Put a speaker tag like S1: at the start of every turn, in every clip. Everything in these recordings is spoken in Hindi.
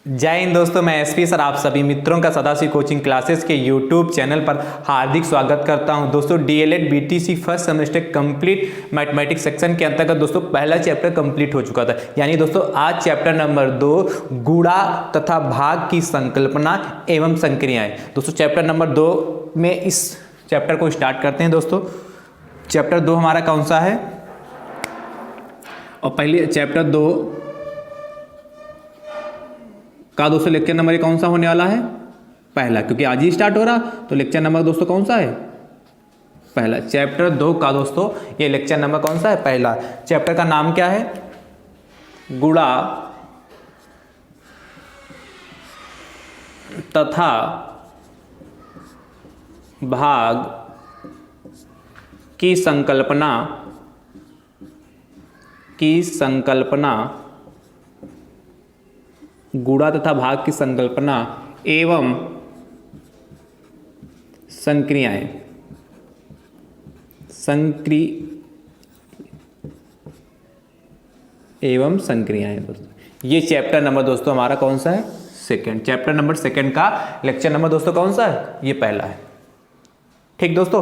S1: जय हिंद दोस्तों, मैं एसपी सर आप सभी मित्रों का सदाशिव कोचिंग क्लासेस के यूट्यूब चैनल पर हार्दिक स्वागत करता हूं। दोस्तों DElEd BTC first semester complete mathematics section के अंतर्गत दोस्तों पहला चैप्टर कंप्लीट हो चुका था। यानी दोस्तों आज चैप्टर नंबर 2 गुणा तथा भाग की संकल्पना एवं संक्रियाएं। दोस्तों चैप्टर नंबर 2 में इस चैप्टर को स्टार्ट करते हैं। दोस्तों चैप्टर 2 हमारा कौन सा है? और पहले चैप्टर 2 का दोस्तों लेक्चर नंबर कौन सा होने वाला है? पहला, क्योंकि आज ही स्टार्ट हो रहा तो लेक्चर नंबर दोस्तों कौन सा है? पहला। चैप्टर 2 का दोस्तों ये लेक्चर नंबर कौन सा है? पहला। चैप्टर का नाम क्या है? गुणा तथा भाग की संकल्पना गुणा तथा भाग की संकल्पना एवं संक्रियाएं। दोस्तों ये चैप्टर नंबर दोस्तों हमारा कौन सा है? सेकंड। चैप्टर नंबर सेकंड का लेक्चर नंबर दोस्तों कौन सा है? ये पहला है। ठीक दोस्तों,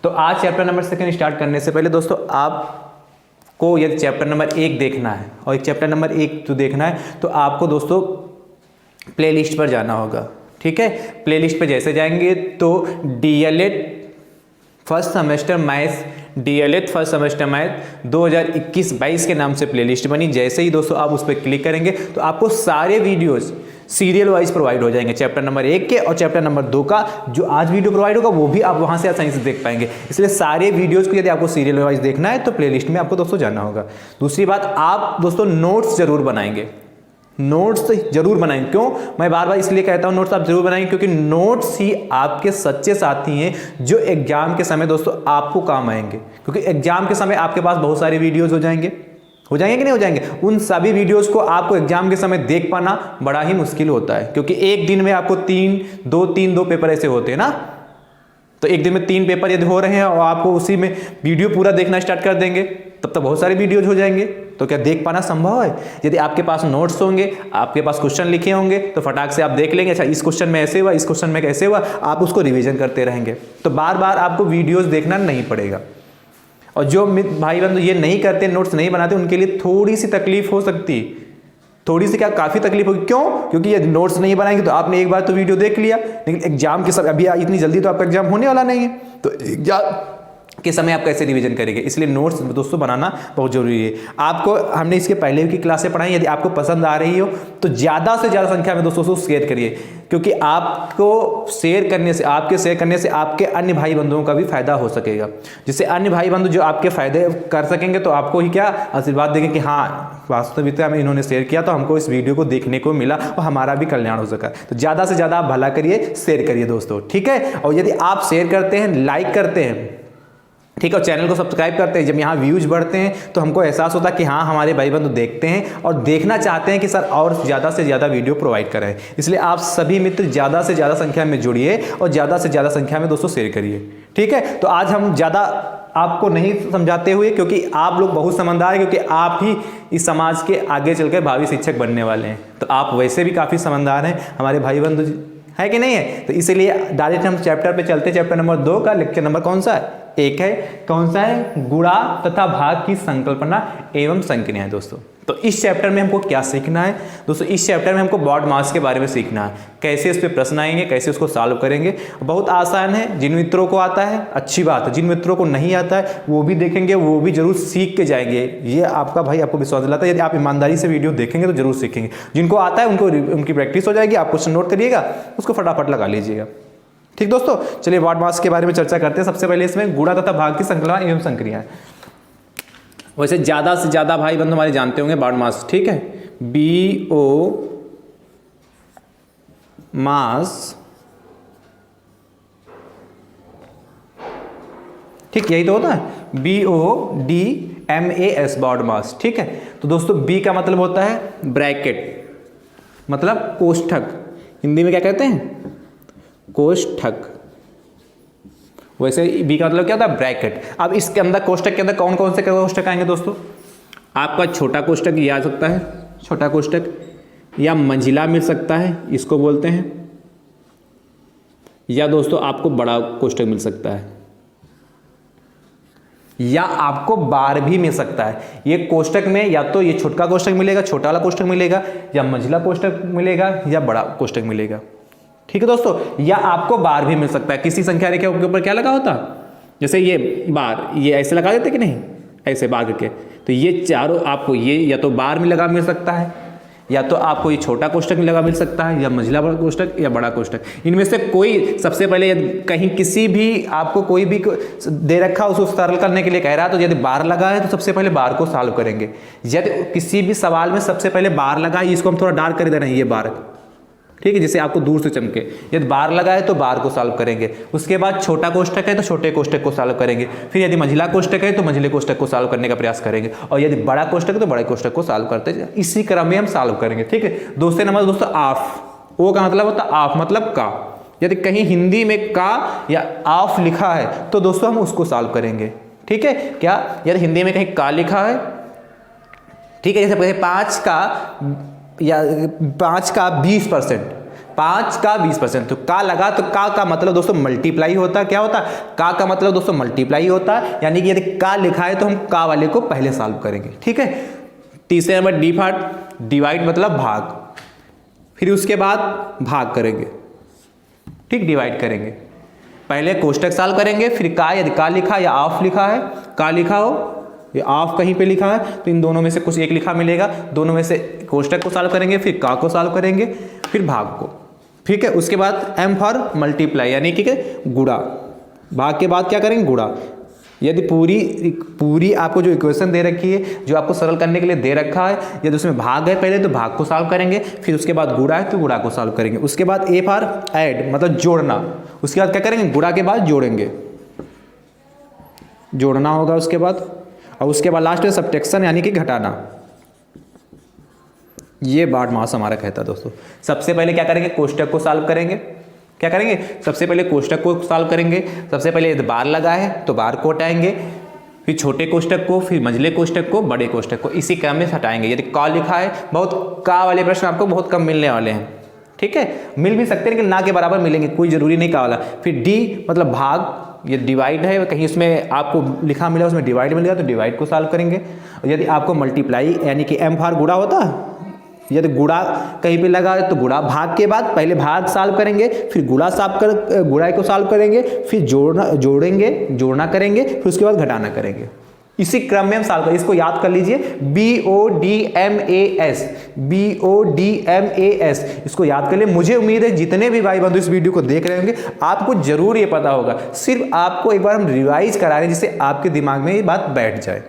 S1: तो आज चैप्टर नंबर सेकंड स्टार्ट करने से पहले दोस्तों आपको यदि चैप्टर नंबर 1 देखना है और एक चैप्टर नंबर 1 तो देखना है तो आपको दोस्तों प्लेलिस्ट पर जाना होगा। ठीक है, प्लेलिस्ट पर जैसे जाएंगे तो डीएलएड फर्स्ट सेमेस्टर मैथ 2021-22 के नाम से प्लेलिस्ट बनी। जैसे ही दोस्तों आप उस पर क्लिक करेंगे तो आपको सारे वीडियोस सीरियल वाइज प्रोवाइड हो जाएंगे। चैप्टर नंबर 1 के और चैप्टर नंबर 2 का जो आज वीडियो प्रोवाइड होगा वो भी आप वहां से आसानी से देख पाएंगे। इसलिए सारे वीडियोस को यदि आपको सीरियल वाइज देखना है तो प्लेलिस्ट में आपको दोस्तों जाना होगा। दूसरी बात, आप दोस्तों नोट्स जरूर बनाएंगे। नोट्स जरूर बनाएंगे। क्यों मैं बार बार इसलिए कहता हूं नोट्स आप जरूर बनाएंगे? क्योंकि नोट्स ही आपके सच्चे साथी हैं जो एग्जाम के समय दोस्तों आपको काम आएंगे। क्योंकि एग्जाम के समय आपके पास बहुत सारे वीडियोस हो जाएंगे कि नहीं हो जाएंगे? उन सभी वीडियोस को आपको एग्जाम के समय देख पाना बड़ा ही मुश्किल होता है। क्योंकि एक दिन में आपको दो पेपर ऐसे होते हैं ना, तो एक दिन में 3 पेपर यदि हो रहे हैं और आपको उसी में वीडियो पूरा देखना स्टार्ट कर देंगे तब तो बहुत सारे वीडियोज हो जाएंगे। तो क्या देख पाना संभव है? यदि आपके पास नोट्स होंगे, आपके पास क्वेश्चन लिखे होंगे तो फटाक से आप देख लेंगे, अच्छा इस क्वेश्चन में ऐसे हुआ, इस क्वेश्चन में कैसे हुआ, आप उसको रिवीजन करते रहेंगे तो बार बार आपको वीडियोज देखना नहीं पड़ेगा। और जो भाई बंधु ये नहीं करते, नोट्स नहीं बनाते, उनके लिए थोड़ी सी तकलीफ हो सकती, थोड़ी सी क्या काफी तकलीफ होगी। क्यों? क्योंकि ये नोट्स नहीं बनाएंगे तो आपने एक बार तो वीडियो देख लिया, लेकिन एग्जाम के समय अभी इतनी जल्दी तो आपका एग्जाम होने वाला नहीं है, तो एग्जाम के समय आप कैसे रिवीजन करेंगे? इसलिए नोट्स दोस्तों बनाना बहुत जरूरी है। आपको हमने इसके पहले की क्लासें पढ़ाई, यदि आपको पसंद आ रही हो तो ज़्यादा से ज़्यादा संख्या में दोस्तों शेयर करिए। क्योंकि आपको शेयर करने से, आपके शेयर करने से आपके अन्य भाई बंधुओं का भी फायदा हो सकेगा। जिससे अन्य भाई बंधु जो आपके फायदे कर सकेंगे तो आपको ही क्या आशीर्वाद देंगे कि हाँ वास्तविकता में इन्होंने शेयर किया तो हमको इस वीडियो को देखने को मिला और हमारा भी कल्याण हो सका। तो ज़्यादा से ज़्यादा आप भला करिए, शेयर करिए दोस्तों। ठीक है, और यदि आप शेयर करते हैं, लाइक करते हैं, ठीक है, और चैनल को सब्सक्राइब करते हैं, जब यहाँ व्यूज बढ़ते हैं तो हमको एहसास होता है कि हाँ हमारे भाई बंधु देखते हैं और देखना चाहते हैं कि सर और ज़्यादा से ज़्यादा वीडियो प्रोवाइड करें। इसलिए आप सभी मित्र ज़्यादा से ज़्यादा संख्या में जुड़िए और ज़्यादा से ज़्यादा संख्या में दोस्तों शेयर करिए। ठीक है, तो आज हम ज़्यादा आपको नहीं समझाते हुए, क्योंकि आप लोग बहुत समझदार हैं, क्योंकि आप ही इस समाज के आगे चलकर भावी शिक्षक बनने वाले हैं। तो आप वैसे भी काफ़ी समझदार हैं हमारे भाई बंधु, है कि नहीं है? तो इसीलिए डायरेक्ट हम चैप्टर पे चलते। चैप्टर नंबर 2 का लेक्चर नंबर कौन सा है? 1 है। कौन सा है? गुणा तथा भाग की संकल्पना एवं संक्रियाएं। दोस्तों तो इस चैप्टर में हमको क्या सीखना है? दोस्तों इस चैप्टर में हमको ब्रॉड मास के बारे में सीखना है, कैसे इस पे प्रश्न आएंगे, कैसे उसको सॉल्व करेंगे। बहुत आसान है, जिन मित्रों को आता है अच्छी बात है, जिन मित्रों को नहीं आता है वो भी देखेंगे, वो भी जरूर सीख के जाएंगे। ये आपका भाई आपको विश्वास दिलाता है, यदि आप ईमानदारी से वीडियो देखेंगे तो जरूर सीखेंगे। जिनको आता है उनकी प्रैक्टिस हो जाएगी, आप क्वेश्चन नोट करिएगा, उसको फटाफट लगा लीजिएगा। ठीक दोस्तों, चलिए ब्रॉड मास के बारे में चर्चा करते हैं। सबसे पहले इसमें गुणा तथा भाग की संकल्पना एवं संक्रियाएं। वैसे ज़्यादा से ज़्यादा भाई बंधु हमारे जानते होंगे ब्रॉड मास। ठीक है, BO मास, ठीक यही तो होता है, BODMAS ब्रॉड मास। ठीक है, तो दोस्तों B का मतलब होता है ब्रैकेट, मतलब कोष्ठक। हिंदी में क्या कहते हैं? कोष्ठक। वैसे बी का मतलब क्या होता है? ब्रैकेट। अब इसके अंदर कोष्ठक के अंदर कौन कौन से कोष्ठक आएंगे दोस्तों? आपका छोटा कोष्ठक ये आ सकता है, छोटा कोष्ठक, या मंझिला मिल सकता है, इसको बोलते हैं, या दोस्तों आपको बड़ा कोष्टक मिल सकता है, या आपको बार भी मिल सकता है। ये कोष्टक में या तो ये छोटा कोष्टक मिलेगा, छोटा वाला कोष्टक मिलेगा, या मंझिला कोष्टक मिलेगा, या बड़ा कोष्टक मिलेगा। ठीक है दोस्तों, या आपको बार भी मिल सकता है। किसी संख्या रेखा के ऊपर क्या लगा होता, जैसे ये बार, ये ऐसे लगा देते कि नहीं, ऐसे बार करके, तो ये चारों आपको ये या तो बार में लगा मिल सकता है, या तो आपको ये छोटा कोष्टक में लगा मिल सकता है, या मंझिला कोष्टक या बड़ा कोष्टक। इनमें से कोई सबसे पहले कहीं किसी भी आपको कोई भी दे रखा उसको सरल करने के लिए कह रहा है, तो यदि बार लगा है तो सबसे पहले बार को सॉल्व करेंगे। यदि किसी भी सवाल में सबसे पहले बार लगा है, इसको हम थोड़ा डार्क कर दे रहे हैं, ये बार, ठीक है, जिससे आपको दूर से चमके। यदि बार लगा है तो बार को सॉल्व करेंगे। उसके बाद छोटा कोष्टक है तो छोटे कोष्टक को सॉल्व करेंगे। फिर यदि मंझिला कोष्टक है तो मंझिले कोष्टक को सॉल्व करने का प्रयास करेंगे, और यदि बड़ा कोष्टक है तो बड़े कोष्टक को सॉल्व करते हैं। इसी क्रम में हम सॉल्व करेंगे। ठीक है, दूसरे नंबर दोस्तों ऑफ, ओ का मतलब होता है ऑफ मतलब का। यदि कहीं हिंदी में का या ऑफ लिखा है तो दोस्तों हम उसको सॉल्व करेंगे। ठीक है, क्या यदि हिंदी में कहीं का लिखा है, ठीक है, जैसे 5 का या 5 का 20%, 5 का 20%, तो का लगा तो का मतलब दोस्तों मल्टीप्लाई होता है। क्या होता है, का मतलब दोस्तों मल्टीप्लाई होता है, यानी कि यदि का लिखा है तो हम का वाले को पहले सॉल्व करेंगे। ठीक है, तीसरे नंबर डी पार्ट, डिवाइड मतलब भाग, फिर उसके बाद भाग करेंगे। ठीक, डिवाइड करेंगे, पहले कोष्टक सॉल्व करेंगे, फिर का, यदि का लिखा या ऑफ लिखा है, का लिखा हो ये ऑफ कहीं पे लिखा है तो इन दोनों में से कुछ एक लिखा मिलेगा, दोनों में से कोष्टक को सॉल्व करेंगे, फिर का को सॉल्व करेंगे, फिर भाग को। ठीक है, उसके बाद एम फॉर मल्टीप्लाई, यानी कि गुणा। भाग के बाद क्या करेंगे, गुणा। यदि पूरी आपको जो इक्वेशन दे रखी है, जो आपको सरल करने के लिए दे रखा है, यदि उसमें भाग है पहले तो भाग को सॉल्व करेंगे, फिर उसके बाद गुणा है तो गुणा को सॉल्व करेंगे। उसके बाद ए फॉर ऐड मतलब जोड़ना, उसके बाद क्या करेंगे, गुणा के बाद जोड़ेंगे, जोड़ना होगा उसके बाद, और उसके बाद लास्ट में सब्ट्रैक्शन यानी कि घटाना। ये बार्ड मास हमारा कहता है दोस्तों। सबसे पहले क्या करेंगे, कोष्टक को सॉल्व करेंगे। क्या करेंगे, सबसे पहले कोष्टक को सॉल्व करेंगे। सबसे पहले यदि बार लगा है तो बार को हटाएंगे, फिर छोटे कोष्टक को, फिर मंझले कोष्टक को, बड़े कोष्टक को, इसी क्रम में हटाएंगे। यदि का लिखा है, बहुत का वाले प्रश्न आपको बहुत कम मिलने वाले हैं। ठीक है, मिल भी सकते हैं लेकिन ना के बराबर मिलेंगे, कोई जरूरी नहीं का वाला। फिर डी मतलब भाग, ये डिवाइड है, कहीं उसमें आपको लिखा मिला उसमें डिवाइड मिल गया तो डिवाइड को सॉल्व करेंगे। और यदि आपको मल्टीप्लाई यानी कि एम फॉर गुणा होता है, यदि गुणा कहीं पे लगा है तो गुणा, भाग के बाद पहले भाग सॉल्व करेंगे, फिर गुणा गुणा को सॉल्व करेंगे, फिर जोड़ना करेंगे, फिर उसके बाद घटाना करेंगे। इसी क्रम में हम सॉल्व करेंगे। इसको याद कर लीजिए, BODMAS, BODMAS, इसको याद कर लिए। मुझे उम्मीद है जितने भी भाई बंधु इस वीडियो को देख रहे होंगे आपको जरूर ये पता होगा, सिर्फ आपको एक बार हम रिवाइज करा रहे हैं जिससे आपके दिमाग में ये बात बैठ जाए।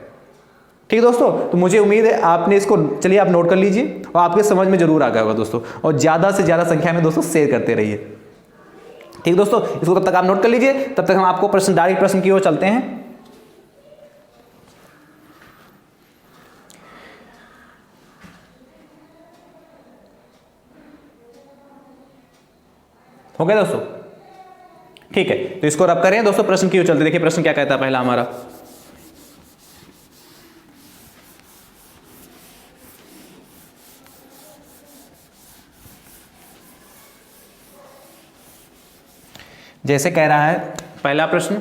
S1: ठीक है दोस्तों, तो मुझे उम्मीद है आपने इसको, चलिए आप नोट कर लीजिए और आपके समझ में जरूर आ गया होगा दोस्तों, और ज़्यादा से ज़्यादा संख्या में दोस्तों शेयर करते रहिए। ठीक दोस्तों, इसको तब तक आप नोट कर लीजिए, तब तक हम आपको डायरेक्ट प्रश्न की ओर चलते हैं। हो गया दोस्तों, ठीक है, तो इसको रब करें दोस्तों, प्रश्न की ओर चलते। देखिए प्रश्न क्या कहता है पहला हमारा, जैसे कह रहा है पहला प्रश्न,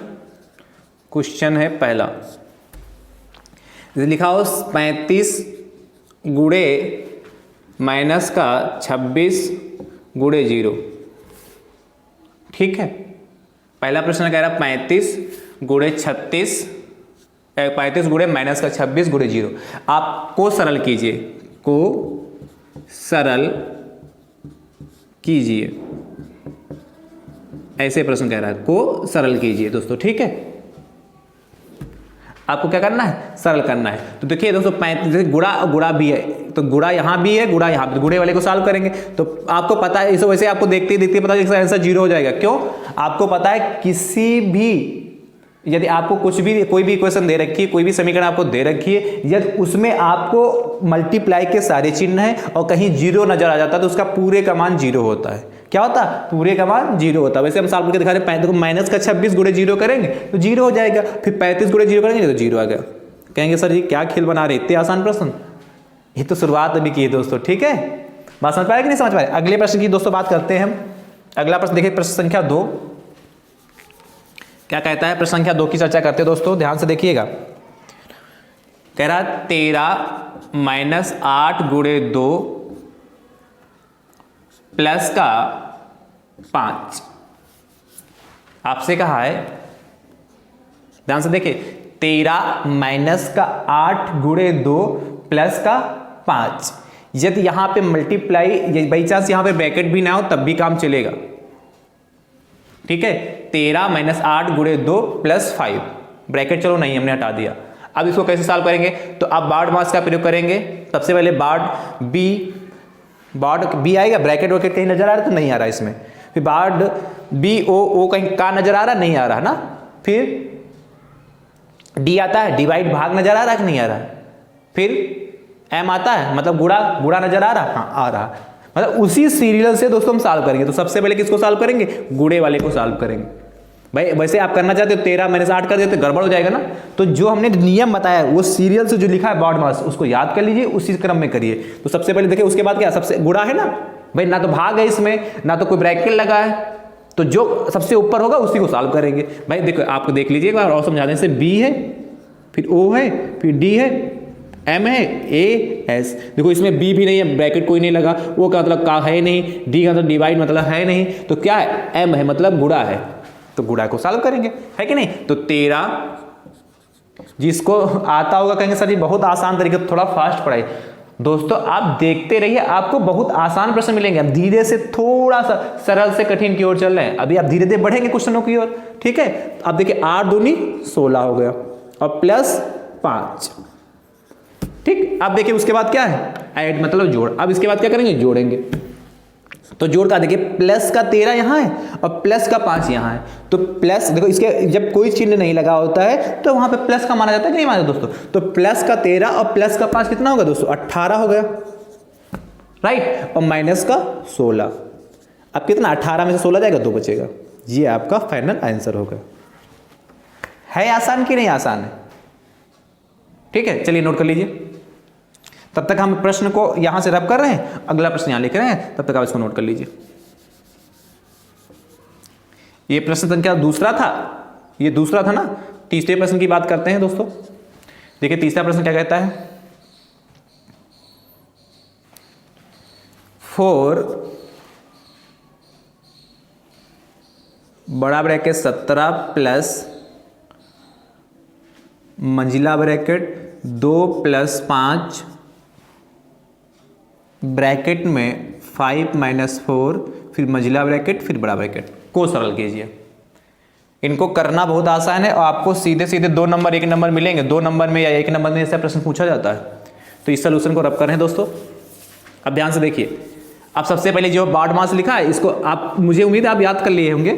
S1: क्वेश्चन है पहला, लिखा हो 35 गुणे माइनस का 26 गुणे 0। ठीक है, पहला प्रश्न कह रहा है 35 गुणे 36, 35 गुणे माइनस का 26 गुणे 0। आप को सरल कीजिए, को सरल कीजिए, ऐसे प्रश्न कह रहा है, को सरल कीजिए दोस्तों। ठीक है, आपको क्या करना है, सरल करना है। तो देखिए दोस्तों, 35 गुणा भी है तो गुणा यहाँ भी है, गुणा यहाँ भी, गुणे वाले को सॉल्व करेंगे तो आपको पता है, इस वैसे आपको देखते ही पता है इसका आंसर 0 हो जाएगा। क्यों, आपको पता है किसी भी, यदि आपको कुछ भी कोई भी इक्वेशन दे रखी है, कोई भी समीकरण आपको दे रखी है, यदि उसमें आपको मल्टीप्लाई के सारे चिन्ह हैं और कहीं 0 नजर आ जाता है तो उसका पूरे का मान 0 होता है। क्या होता है, पूरे का मान 0 होता है। वैसे हम सॉल्व करके दिखा रहे हैं, माइनस का 26 गुणे 0 करेंगे तो 0 हो जाएगा, फिर 35 गुणे 0 करेंगे तो 0 आ गया। कहेंगे सर जी क्या खेल बना रहे, इतने आसान प्रश्न, ये तो शुरुआत अभी की है दोस्तों। ठीक है, बात समझ पाए कि नहीं समझ पाए? अगले प्रश्न की दोस्तों बात करते हैं हम। अगला प्रश्न देखिए, प्रश्न संख्या 2 क्या कहता है। प्रश्न संख्या 2 की चर्चा करते हैं दोस्तों, ध्यान से देखिएगा। कह रहा 13 माइनस 8 गुणे 2 प्लस का 5। आपसे कहा है, ध्यान से देखिए, 13 माइनस का 8 गुणे 2 प्लस का 5। यदि यहां पे मल्टीप्लाई बाई चांस यहां पे ब्रैकेट भी ना हो तब भी काम चलेगा, ठीक है। 13 माइनस 8 गुणे 2 प्लस 5, ब्रैकेट चलो नहीं हमने हटा दिया। अब इसको कैसे सॉल्व करेंगे, तो आप बार्ड मास का प्रयोग करेंगे। सबसे पहले बार्ड बी आएगा, ब्रैकेट वैकेट कहीं नजर आ रहा है तो नहीं आ रहा इसमें। फिर बार्ड बी ओ कहीं का नजर आ रहा, नहीं आ रहा ना। फिर डी आता है, डिवाइड भाग नजर आ रहा है कि नहीं आ रहा है। फिर एम आता है, मतलब गुणा नजर आ रहा, हाँ आ रहा। मतलब उसी सीरियल से दोस्तों हम सॉल्व करेंगे। तो सबसे पहले किसको सॉल्व करेंगे, गुणे वाले को सॉल्व करेंगे। भाई वैसे आप करना चाहते हो 13 माइनस 8 कर देते तो गड़बड़ हो जाएगा ना। तो जो हमने नियम बताया वो सीरियल से जो लिखा है बार्ड मास उसको याद कर लीजिए, उसी क्रम में करिए। तो सबसे पहले देखिए, उसके बाद क्या, सबसे गुणा है ना भाई, ना तो भाग है इसमें ना तो कोई ब्रैकेट लगा है, तो जो सबसे ऊपर होगा उसी को सॉल्व करेंगे। भाई देखो आपको देख लीजिए एक बार और समझा दें। से बी है, फिर ओ है, फिर डी है, एम है, ए एस। देखो इसमें बी भी नहीं है, ब्रैकेट कोई नहीं लगा, ओ का मतलब का है नहीं, डी का मतलब डिवाइड मतलब है नहीं, तो क्या है, एम है मतलब गुणा है, तो गुणा को सॉल्व करेंगे, है कि नहीं। तो 13, जिसको आता होगा कहेंगे सर जी बहुत आसान तरीके, थोड़ा फास्ट पढ़ाई। दोस्तों आप देखते रहिए, आपको बहुत आसान प्रश्न मिलेंगे। अब धीरे से थोड़ा सा सरल से कठिन की ओर चल रहे हैं, अभी आप धीरे धीरे बढ़ेंगे क्वेश्चनों की ओर, ठीक है। अब देखिए 8 दूनी 16 हो गया और प्लस 5, ठीक। अब देखिए उसके बाद क्या है, ऐड मतलब जोड़। अब इसके बाद क्या करेंगे, जोड़ेंगे। तो जोड़ का देखिए, प्लस का 13 यहां है और प्लस का 5 यहां है। तो प्लस देखो, इसके जब कोई चिन्ह नहीं लगा होता है तो वहां पे प्लस का माना जाता है कि नहीं माना दोस्तों। तो प्लस का 13 और प्लस का 5 कितना होगा दोस्तों, 18 हो गया, राइट। और माइनस का 16, अब कितना, 18 में से 16 जाएगा, 2 बचेगा। ये आपका फाइनल आंसर होगा। है आसान कि नहीं आसान है, ठीक है। चलिए नोट कर लीजिए। तब तक हम प्रश्न को यहां से रब कर रहे हैं, अगला प्रश्न यहां लिख रहे हैं, तब तक आप इसको नोट कर लीजिए। ये प्रश्न संख्या दूसरा था, ये दूसरा था ना। तीसरे प्रश्न की बात करते हैं दोस्तों। देखिए तीसरा प्रश्न क्या कहता है, 4 बड़ा ब्रैकेट 17 प्लस मंजिला ब्रैकेट 2 प्लस 5 ब्रैकेट में 5 माइनस 4, फिर मंजिला ब्रैकेट, फिर बड़ा ब्रैकेट को सरल कीजिए। इनको करना बहुत आसान है और आपको सीधे सीधे 2 नंबर 1 नंबर मिलेंगे। 2 नंबर में या 1 नंबर में ऐसा प्रश्न पूछा जाता है। तो इस सोल्यूशन को रब कर रहे हैं दोस्तों। अब ध्यान से देखिए, अब सबसे पहले जो बार्ड मास लिखा है इसको आप, मुझे उम्मीद है आप याद कर लिए होंगे,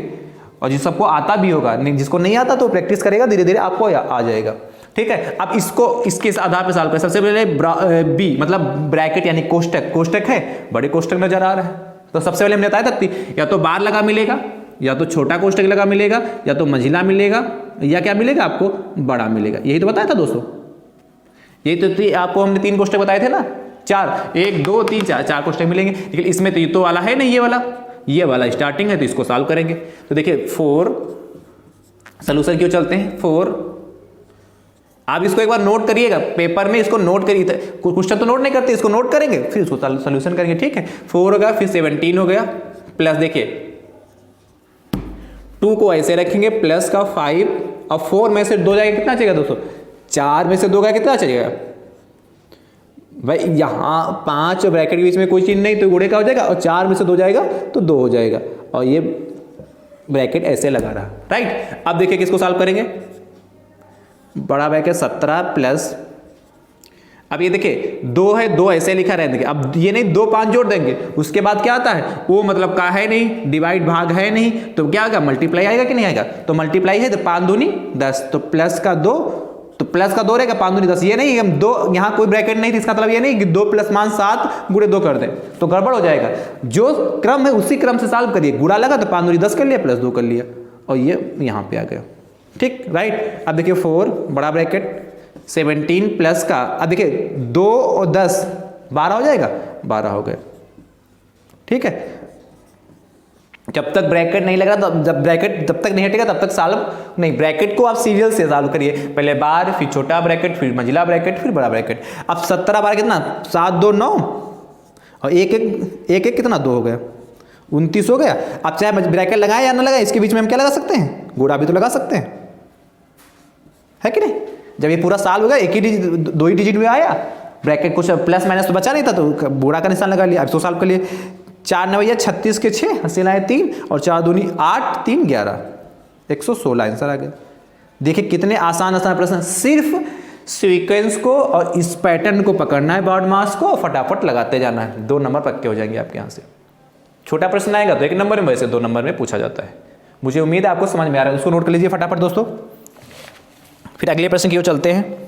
S1: और जिस सबको आता भी होगा, जिसको नहीं आता तो प्रैक्टिस करेगा, धीरे धीरे आपको आ जाएगा, ठीक है। अब इसको इसके आधार पर सॉल्व करें। सबसे पहले बी मतलब ब्रैकेट यानी कोष्टक, कोष्टक है, बड़े कोष्टक नजर आ रहा है। तो सबसे पहले हमने बताया था या तो बार लगा मिलेगा, या तो छोटा कोष्टक लगा मिलेगा, या तो मंझिला मिलेगा, या क्या मिलेगा आपको, बड़ा मिलेगा। यही तो बताया था दोस्तों। यही तो आपको हमने 3 कोष्टक बताए थे ना, 4, 1 2 3 4 कोष्टक मिलेंगे। लेकिन इसमें तो ये तो वाला है नहीं, ये वाला स्टार्टिंग है, तो इसको सॉल्व करेंगे। तो देखिए 4 सोल्यूशन क्यों चलते हैं 4। आप इसको एक बार नोट करिएगा पेपर में, इसको नोट करिए। क्वेश्चन तो नोट नहीं करते, इसको नोट करेंगे फिर इसको सोल्यूशन करेंगे, ठीक है। 4 हो गया, फिर 17 हो गया, प्लस देखिए 2 को ऐसे रखेंगे, प्लस का 5 और 4 में से 2 जाएगा, कितना चाहिए दोस्तों, 4 में से 2 का कितना चाहिए भाई, यहाँ 5 और ब्रैकेट के बीच में कोई चिन्ह नहीं तो गुणे का हो जाएगा, और 4 में से 2 जाएगा तो 2 हो जाएगा, और ये ब्रैकेट ऐसे लगा रहा, राइट। अब देखिए किसको सॉल्व करेंगे, बड़ा ब्रैकेट 17 प्लस, अब ये देखिए 2 है, 2 ऐसे लिखा रहे, देखिए अब ये नहीं 2 5 जोड़ देंगे, उसके बाद क्या आता है, वो मतलब का है नहीं, डिवाइड भाग है नहीं, तो क्या आएगा, मल्टीप्लाई आएगा कि नहीं आएगा, तो मल्टीप्लाई है, तो 5 दूनी 10, तो प्लस का 2, तो प्लस का 2 रहेगा, 5 दूनी 10, ये नहीं हम 2, यहाँ कोई ब्रैकेट नहीं थी, इसका मतलब ये नहीं कि 2 प्लस मान 7 गुणे 2 कर दें तो गड़बड़ हो जाएगा। जो क्रम है उसी क्रम से सॉल्व करिए, गुणा लगा तो 5 दूनी 10 कर लिया, प्लस 2 कर लिया, और ये यहाँ पे आ गया, ठीक, राइट। अब देखिए 4 बड़ा ब्रैकेट 17 प्लस का, अब देखिए 2 और 10 12 हो जाएगा, 12 हो गया, ठीक है, जब तक ब्रैकेट नहीं लगा, जब ब्रैकेट जब तक नहीं हटेगा तब तक सॉल्व नहीं। ब्रैकेट को आप सीरियल से सॉल्व करिए, पहले बार, फिर छोटा ब्रैकेट, फिर मंझला ब्रैकेट, फिर बड़ा ब्रैकेट। अब 17 बार कितना, 7 2 9 और एक एक कितना 2 हो गया, 29 हो गया। अब चाहे ब्रैकेट लगाए या ना लगाए, इसके बीच में हम क्या लगा सकते हैं, गुणा भी तो लगा सकते हैं, है कि नहीं। जब ये पूरा साल हो गया, एक ही डिजिट, 2 ही डिजिट में आया, ब्रैकेट कुछ प्लस माइनस तो बचा नहीं था, तो गुणा का निशान लगा लिया। अब 100 साल के लिए 4 9 36 के 6 हंसी लाए 3 और 4 दूनी 8 3 11 116 आंसर आ गया। देखिए कितने आसान आसान प्रश्न, सिर्फ सीक्वेंस को और इस पैटर्न को पकड़ना है, बॉड मास को, फटाफट लगाते जाना है, 2 नंबर पक्के हो जाएंगे आपके यहाँ से। छोटा प्रश्न आएगा तो 1 नंबर में, वैसे 2 नंबर में पूछा जाता है। मुझे उम्मीद है आपको समझ में आ रहा है, उसको नोट कर लीजिए फटाफट दोस्तों। फिर अगले प्रश्न की ओर चलते हैं।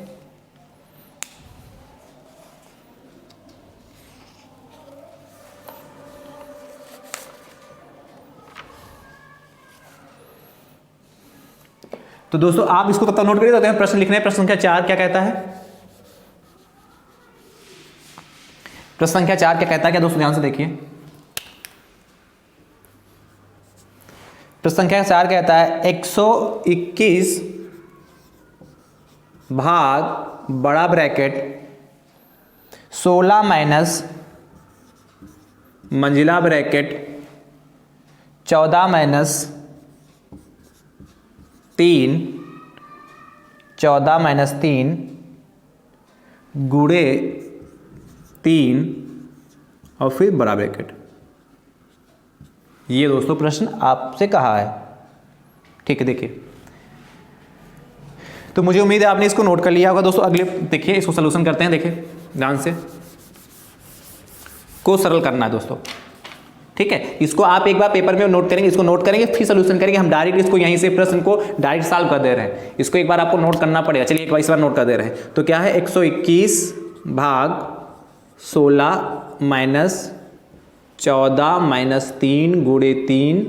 S1: तो दोस्तों आप इसको तब तक नोट करिए, तो प्रश्न लिखना है। प्रश्न संख्या 4 क्या कहता है, प्रश्न संख्या 4 क्या कहता है, क्या दोस्तों ध्यान से देखिए। प्रश्न संख्या 4 कहता है 121 भाग बड़ा ब्रैकेट 16 माइनस मंजिला ब्रैकेट 14 माइनस 3 14 माइनस 3 गुणे 3 और फिर बड़ा ब्रैकेट। ये दोस्तों प्रश्न आपसे कहा है, ठीक है। देखिए तो मुझे उम्मीद है आपने इसको नोट कर लिया होगा दोस्तों। अगले देखिए, इसको सलूशन करते हैं। देखिए ध्यान से, को सरल करना है दोस्तों, ठीक है। इसको आप एक बार पेपर में नोट करेंगे, इसको नोट करेंगे, फिर सॉल्यूशन करेंगे। हम डायरेक्ट इसको यहीं से प्रश्न को डायरेक्ट सॉल्व कर दे रहे हैं, इसको एक बार आपको नोट करना पड़ेगा। चलिए एक बार इस बार नोट कर दे रहे हैं। तो क्या है, 121 भाग 16 माइनस 14 माइनस 3 गुणे 3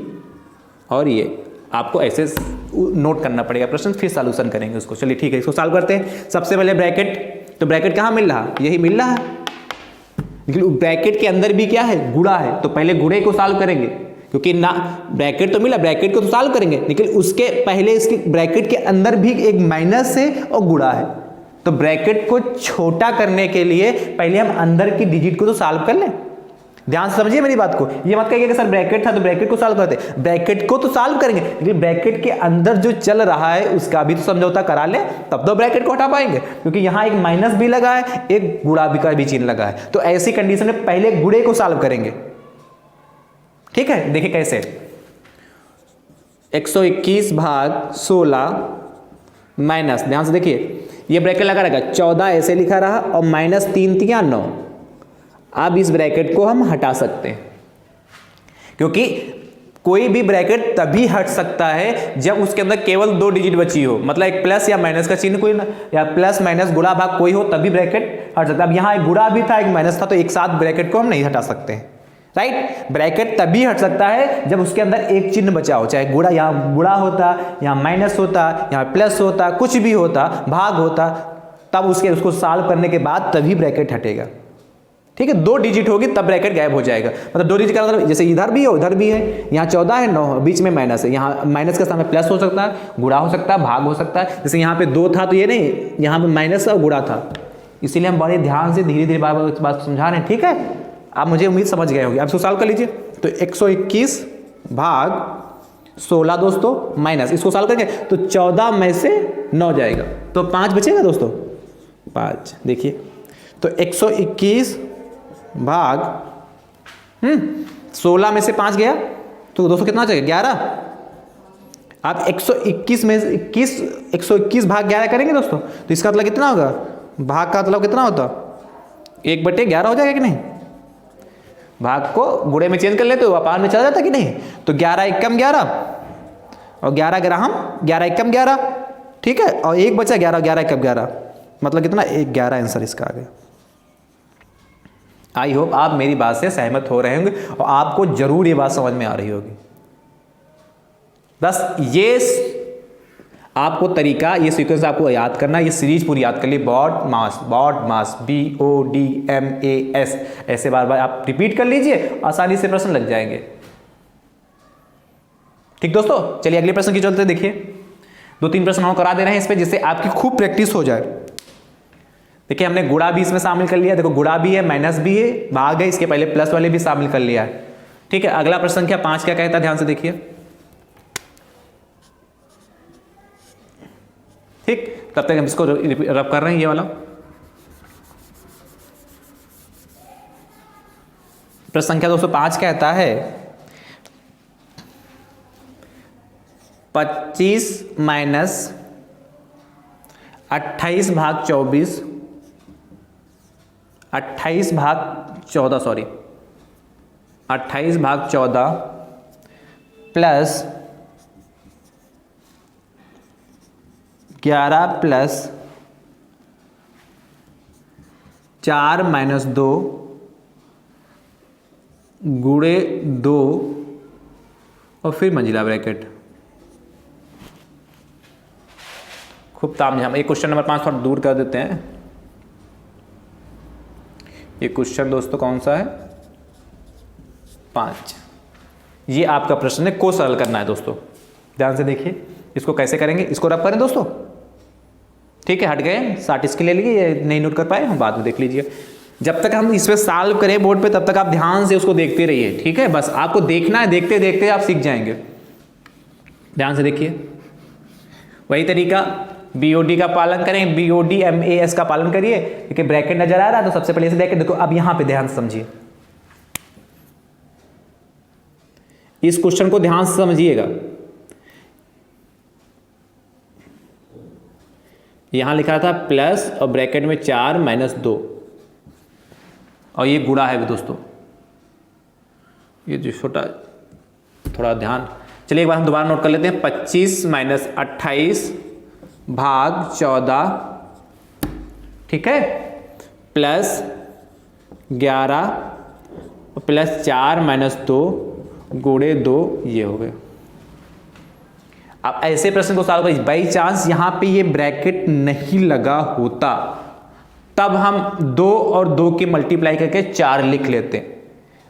S1: और ये आपको ऐसे नोट करना पड़ेगा प्रश्न, फिर सॉल्यूशन करेंगे उसको। चलिए ठीक है, इसको सॉल्व करते हैं। सबसे पहले ब्रैकेट, तो ब्रैकेट कहाँ मिल रहा, यही मिल रहा है, लेकिन ब्रैकेट के अंदर भी क्या है, गुणा है, तो पहले गुणे को सॉल्व करेंगे, क्योंकि ना ब्रैकेट तो मिला, ब्रैकेट को तो सॉल्व करेंगे, लेकिन उसके पहले इसके ब्रैकेट के अंदर भी एक माइनस है और गुणा है। तो ब्रैकेट को छोटा करने के लिए पहले हम अंदर की डिजिट को तो सॉल्व कर लें। ध्यान से समझिए मेरी बात को, ये मत कहिए कि सर ब्रैकेट था तो ब्रैकेट को सॉल्व करते, ब्रैकेट को तो सॉल्व करेंगे, लेकिन ब्रैकेट के अंदर जो चल रहा है उसका भी तो समझौता करा ले, तब तो ब्रैकेट को हटा पाएंगे, क्योंकि यहां एक माइनस भी लगा है, एक गुणा भी का भी चिन्ह लगा है। तो ऐसी कंडीशन में पहले गुणे को सॉल्व करेंगे, ठीक है। देखिए कैसे, 121 भाग 16 माइनस, ध्यान से देखिए, ये ब्रैकेट लगा रहेगा, 14 ऐसे लिखा रहा और माइनस 3 3 9। अब इस ब्रैकेट को हम हटा सकते हैं, क्योंकि कोई भी ब्रैकेट तभी हट सकता है जब उसके अंदर केवल 2 डिजिट बची हो, मतलब एक प्लस या माइनस का चिन्ह कोई या प्लस माइनस गुणा भाग कोई हो, तभी ब्रैकेट हट सकता है। अब यहाँ एक गुणा भी था एक माइनस था, तो एक साथ ब्रैकेट को हम नहीं हटा सकते हैं, राइट। ब्रैकेट तभी हट सकता है जब उसके अंदर एक चिन्ह बचा हो, चाहे गुणा, यहाँ गुणा होता, यहाँ माइनस होता, यहाँ प्लस होता, कुछ भी होता, भाग होता, तब उसको सॉल्व करने के बाद तभी ब्रैकेट हटेगा, ठीक है। 2 डिजिट होगी तब ब्रैकेट गायब हो जाएगा। मतलब 2 डिजिट का मतलब जैसे इधर भी है उधर भी है, यहाँ 14 है 9 बीच में माइनस है, यहाँ माइनस के सामने प्लस हो सकता है, गुणा हो सकता है, भाग हो सकता है। जैसे यहाँ पे 2 था तो ये नहीं, यहाँ पे माइनस और गुणा था, इसीलिए हम बड़े ध्यान से धीरे धीरे बार बार इस बात समझा रहे हैं, ठीक है। आप मुझे उम्मीद समझ गए होंगे। आप इसको सॉल्व कर लीजिए। तो 121 भाग 16 दोस्तों माइनस, इसको सॉल्व करेंगे तो 14 में से 9 जाएगा, तो 5 बचेगा दोस्तों, 5। देखिए तो 121 भाग 16 में से 5 गया, तो दोस्तों कितना चाहिए, 11। आप 121 में 121 भाग 11 करेंगे दोस्तों, तो इसका मतलब कितना होगा, भाग का मतलब कितना होता, 1/11 हो जाएगा कि नहीं। भाग को गुणे में चेंज कर लेते हो, अपान में चला जाता कि नहीं। तो 11 एकम 11 और 11 ग्राम, 11 एकम 11, ठीक है, और 1 बचा 11, 11 एकम 11, मतलब कितना, 11 आंसर इसका आ गया। आई होप आप मेरी बात से सहमत हो रहे होंगे और आपको जरूर ये बात समझ में आ रही होगी। बस ये आपको तरीका, ये सीक्वेंस आपको याद करना, ये सीरीज पूरी याद कर ली। बॉड मास BODMAS, ऐसे बार बार आप रिपीट कर लीजिए, आसानी से प्रश्न लग जाएंगे। ठीक दोस्तों, चलिए अगले प्रश्न की चलते देखिए। 2-3 प्रश्न हम करा दे रहे हैं इस पे, जिससे आपकी खूब प्रैक्टिस हो जाए। देखिए हमने गुणा भी इसमें शामिल कर लिया, देखो गुणा भी है, माइनस भी है, भाग है, इसके पहले प्लस वाले भी शामिल कर लिया है। ठीक है, अगला प्रश्न संख्या 5 क्या कहता है, ध्यान से देखिए। ठीक, तब तक हम इसको रब कर रहे हैं, ये वाला प्रश्न संख्या 205 कहता है 25 माइनस 28 भाग 24, 28 भाग 14 सॉरी 28 भाग 14 प्लस 11 प्लस 4 माइनस 2 गुणे 2 और फिर मंजिला ब्रैकेट। खूब तामझाम। एक क्वेश्चन नंबर 5 थोड़ा दूर कर देते हैं। ये क्वेश्चन दोस्तों कौन सा है, 5। ये आपका प्रश्न है, को सरल करना है दोस्तों, ध्यान से देखिए। इसको कैसे करेंगे, इसको रब करें दोस्तों। ठीक है, हट गए 60 इसके ले लीजिए, ये नहीं नोट कर पाए हम बाद में देख लीजिए। जब तक हम इस पे सॉल्व करें बोर्ड पे, तब तक आप ध्यान से उसको देखते रहिए। ठीक है, बस आपको देखना है, देखते देखते आप सीख जाएंगे। ध्यान से देखिए, वही तरीका BOD का पालन करें, BODMAS का पालन करिए। देखिए ब्रैकेट नजर आ रहा है, तो सबसे पहले इसे ब्रैकेट देखो। अब यहां पे ध्यान से समझिए, इस क्वेश्चन को ध्यान से समझिएगा। यहां लिखा था प्लस और ब्रैकेट में 4 माइनस 2, और ये गुणा है भी दोस्तों। ये जो छोटा थोड़ा ध्यान, चलिए एक बार हम दोबारा नोट कर लेते हैं। 25 माइनस 28 भाग 14, ठीक है, प्लस 11 और प्लस 4 माइनस 2 गुणे 2, ये हो गए। अब ऐसे प्रश्न को सॉल्व करिए। बाई चांस यहां पे ये ब्रैकेट नहीं लगा होता, तब हम 2 और 2 के मल्टीप्लाई करके 4 लिख लेते हैं।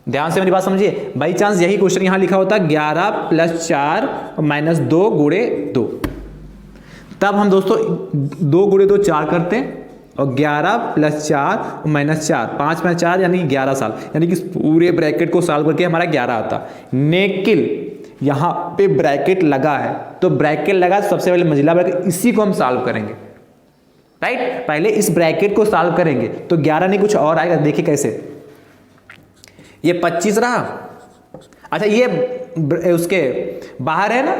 S1: ध्यान से मेरी बात समझिए, बाई चांस यही क्वेश्चन यहां लिखा होता 11 प्लस 4 माइनस 2 गुणे 2, तब हम दोस्तों 2 गुणे 2 4 करते हैं, और 11 प्लस 4 माइनस 4, 5 में 4 यानी 11 साल, यानी कि पूरे ब्रैकेट को सॉल्व करके हमारा 11 आता। लेकिन यहां पे ब्रैकेट लगा है, तो ब्रैकेट लगा, सबसे पहले मंजिला ब्रैकेट, इसी को हम सॉल्व करेंगे। राइट, पहले इस ब्रैकेट को सॉल्व करेंगे तो 11 नहीं कुछ और आएगा। देखिए कैसे, ये 25 रहा। अच्छा, ये उसके बाहर है ना,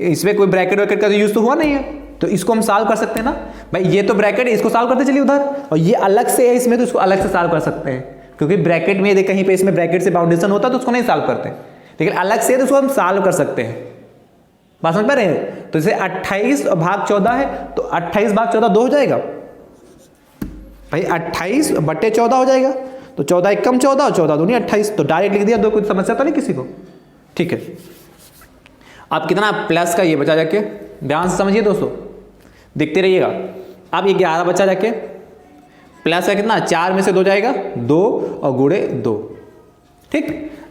S1: इसमें कोई ब्रैकेट वैकेट का यूज तो हुआ नहीं है, तो इसको हम सॉल्व कर सकते हैं ना भाई। ये तो ब्रैकेट है, इसको सॉल्व करते चलिए उधर, और ये अलग से है इसमें, तो इसको अलग से सॉल्व कर सकते हैं, क्योंकि ब्रैकेट में यदि कहीं पे इसमें ब्रैकेट से बाउंडेशन होता तो उसको नहीं सॉल्व करते, लेकिन अलग से तो उसको हम सॉल्व कर सकते हैं। बात समझ पा रहे हैं? तो जैसे 28 भाग 14 है, तो 28 भाग 14 2 हो जाएगा भाई, 28 बटे 14 हो जाएगा, तो 14 एक कम 14 और 14 दूनी 28, तो डायरेक्ट लिख दिया। दो कुछ समस्या तो नहीं किसी को? ठीक है, अब कितना प्लस का ये बचा जाके, ध्यान से समझिए दोस्तों, देखते रहिएगा। अब ये 11 बचा जाके, प्लस का कितना 4 में से 2 जाएगा 2 और गुणे 2, ठीक,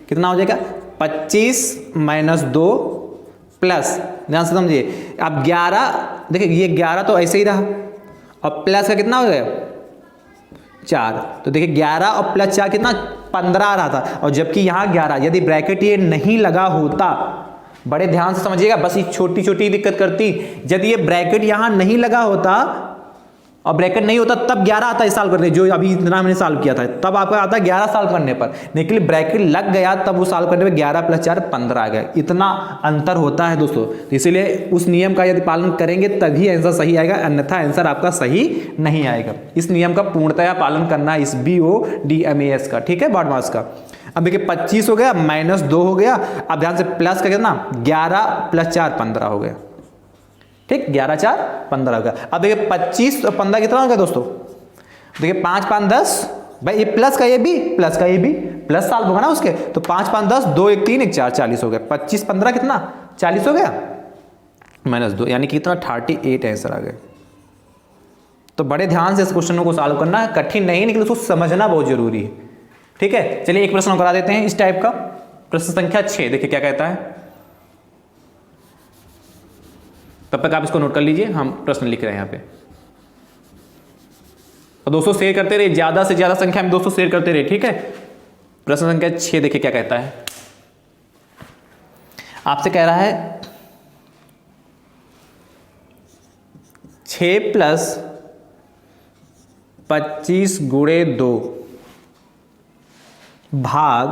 S1: कितना हो जाएगा 25 माइनस 2 प्लस, ध्यान से समझिए। अब 11, देखिए ये 11 तो ऐसे ही रहा, और प्लस का कितना हो गया 4, तो देखिए 11 और प्लस 4 कितना 15 आ रहा था, और जबकि यहाँ 11, यदि ब्रैकेट ये नहीं लगा होता, बड़े ध्यान से समझिएगा, बस ये छोटी छोटी दिक्कत करती, यदि ये ब्रैकेट यहाँ नहीं लगा होता और ब्रैकेट नहीं होता तब 11 आता है सॉल्व करने, जो अभी इतना हमने सॉल्व किया था, तब आपका आता है 11 सॉल्व करने पर, लेकिन ब्रैकेट लग गया तब वो सॉल्व करने पर 11 प्लस 4 15 आ गया। इतना अंतर होता है दोस्तों, तो इसीलिए उस नियम का यदि पालन करेंगे तभी आंसर सही आएगा, अन्यथा आंसर आपका सही नहीं आएगा। इस नियम का पूर्णतया पालन करना है, इस BODMAS का, ठीक है, बॉड मास का। अब देखिए 25 हो गया, माइनस 2 हो गया, अब ध्यान से प्लस का कितना 11 प्लस 4 15 हो गया, ठीक, 11 4 15 हो गया। अब देखिए 25 और 15 कितना हो गया दोस्तों, देखिए 5 5 10, भाई ये प्लस का ये भी प्लस का ये भी प्लस साल होगा ना उसके, तो 5 5 10 2 1 3 1 4 40 हो गया, 25 15 कितना 40 हो गया। -2 यानी कि कितना 38 आंसर आ गए। तो बड़े ध्यान से इस क्वेश्चनों को सॉल्व करना, कठिन नहीं लेकिन उसको समझना बहुत जरूरी है। ठीक है, चलिए एक प्रश्न करा देते हैं इस टाइप का। प्रश्न संख्या 6 देखिए क्या कहता है। तब तक आप इसको नोट कर लीजिए, हम प्रश्न लिख रहे हैं यहाँ पे। और दोस्तों शेयर करते रहिए, ज्यादा से ज्यादा संख्या में दोस्तों शेयर करते रहिए। ठीक है, प्रश्न संख्या 6 देखिए क्या कहता है। आपसे कह रहा है 6 + 25 × 2 भाग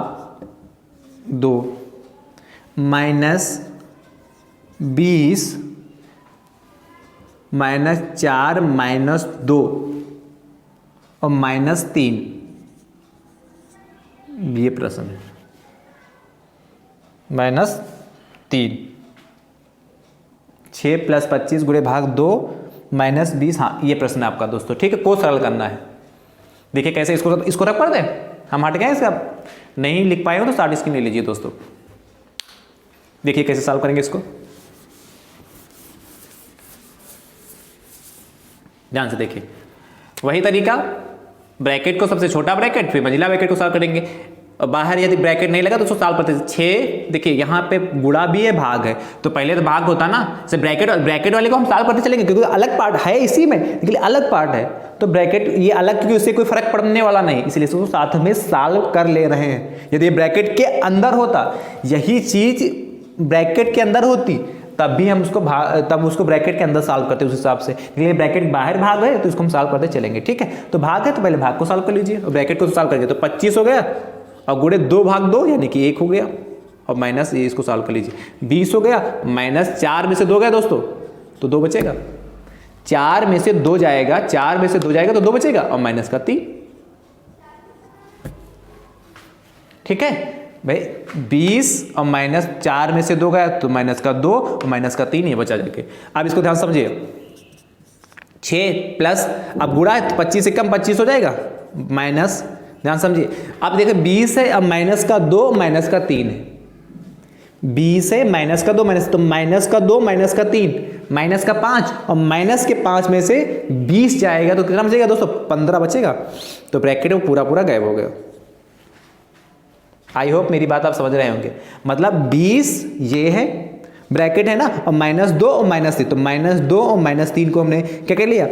S1: 2 -20 -4 -2 और -3 ये प्रश्न है। -3 6 + 25 × भाग 2 -20, हाँ ये प्रश्न है आपका दोस्तों। ठीक है, को सरल करना है। देखिए कैसे, इसको रख पड़ दे, हम हट गए इसका, नहीं लिख पाए हो तो स्टार्ट स्क्रीन ले लीजिए दोस्तों। देखिए कैसे सॉल्व करेंगे इसको, ध्यान से देखिए। वही तरीका, ब्रैकेट को सबसे छोटा ब्रैकेट, फिर मंजिला ब्रैकेट को सॉल्व करेंगे। और बाहर यदि ब्रैकेट नहीं लगा तो उसको सॉल्व करते हैं। 6 देखिए यहाँ पे गुणा भी है, भाग है, तो पहले तो भाग होता ना, से ब्रैकेट वाले को हम सॉल्व करते चलेंगे क्योंकि अलग पार्ट है इसी में, लेकिन अलग पार्ट है तो ब्रैकेट ये अलग, क्योंकि उससे कोई फर्क पड़ने वाला नहीं, इसलिए इसको साथ में सॉल्व कर ले रहे हैं। यदि ब्रैकेट के अंदर होता, यही चीज ब्रैकेट के अंदर होती, तब भी हम उसको ब्रैकेट के अंदर सॉल्व करते उस हिसाब से, इसलिए ब्रैकेट बाहर भाग है तो इसको हम सॉल्व करते चलेंगे। ठीक है, तो भाग है तो पहले भाग को सॉल्व कर लीजिए और ब्रैकेट को सॉल्व करिए, तो 25 हो गया और गुणे 2 भाग 2 यानी कि 1 हो गया, और माइनस ये इसको सॉल्व कर लीजिए, 20 हो गया, -4 में से 2 गया दोस्तों तो 2 बचेगा, 4 में से 2 जाएगा, 4 में से 2 जाएगा तो 2 बचेगा और -3। ठीक है भाई, 20 और -4 में से 2 गया तो -2 और -3 ये बचा जाके। अब इसको ध्यान समझिए, 6 प्लस अब गुणा है तो 25 से कम 25 हो जाएगा, माइनस, ध्यान समझिए। अब देखिए 20 है, अब -2 -3 है, 20 है -2 माइनस, तो -2 -3 -5 और -5 में से 20 जाएगा तो कितना बचेगा दोस्तों, 15 बचेगा। तो ब्रैकेट में पूरा गायब हो गया। आई होप मेरी बात आप समझ रहे होंगे। मतलब 20 ये है ब्रैकेट है ना, और -2 और -3, तो -2 और -3 को हमने क्या कर लिया,